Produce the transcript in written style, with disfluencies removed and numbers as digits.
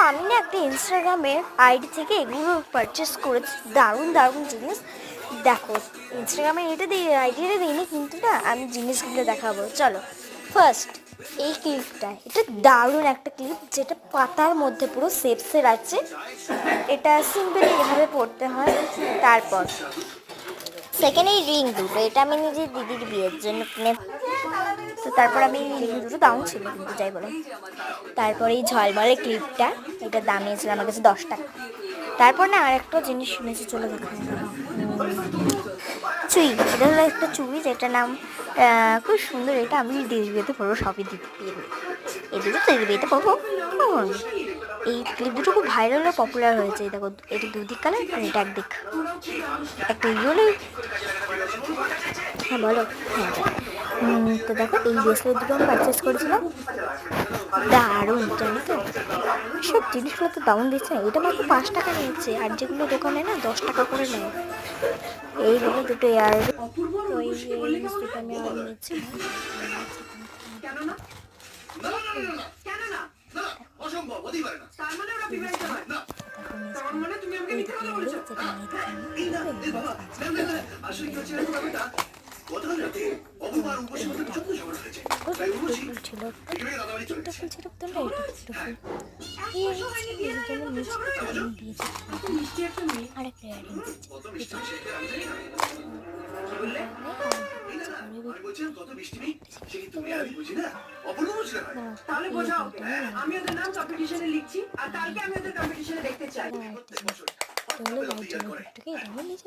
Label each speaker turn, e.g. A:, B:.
A: আমি না একটা ইনস্টাগ্রামের আইডি থেকে এগুলো পারচেস করেছি, দারুণ দারুণ জিনিস। দেখো, ইনস্টাগ্রামের এটা দিয়ে আইডিয়াটা দিইনি, কিন্তু না আমি জিনিসগুলো দেখাবো। চলো, ফার্স্ট এই ক্লিপটা, এটা দারুণ একটা ক্লিপ, যেটা পাতার মধ্যে পুরো শেপসের আছে। এটা সিম্পলি এভাবে পড়তে হয়। তারপর সেকেন্ড এই রিং দুটো, এটা আমি নিজের দিদির বিয়ের জন্য কিনে, তো তারপর আমি রিং দুটো দাম ছিল, কিন্তু যাই বলো। তারপর এই ঝলমলে ক্লিপটা, এটা দাম নিয়েছিল আমার কাছে 10 টাকা। তারপর না আর একটা জিনিস শুনেছি, চলে দেখা চুই। এটা হলো একটা চুড়ি, যেটার নাম খুব সুন্দর। এটা আমি দিদির বিয়েতে পরবো, সবই দিদি বিয়ে, এই দুটো তো দিদির বিয়েতে পরবো। এই ক্লিপ দুটো খুব ভাইরাল ও পপুলার হয়েছে। দেখো, এটা দুদিক কালার আর এটা একদিক, একটা ইয়েলো। হ্যাঁ বলো। হ্যাঁ, তো দেখো এই ব্রেসলেট দুটো আমি পারচেস করেছিলাম, দারুণ। জানি তো সব জিনিসগুলো তো দারুণ দিচ্ছে। এটা মাত্র 5 টাকা নিয়েছে, আর যেগুলো দোকানে না 10 টাকা করে নেয়। এই হলো দুটো ইয়ার, তো এই জিনিস দুটো আমি আর নিয়েছি। ছিল তিনটা ফুল ছিল, তো না এটা দুটো ফুল আর একটা ইয়ারিংস।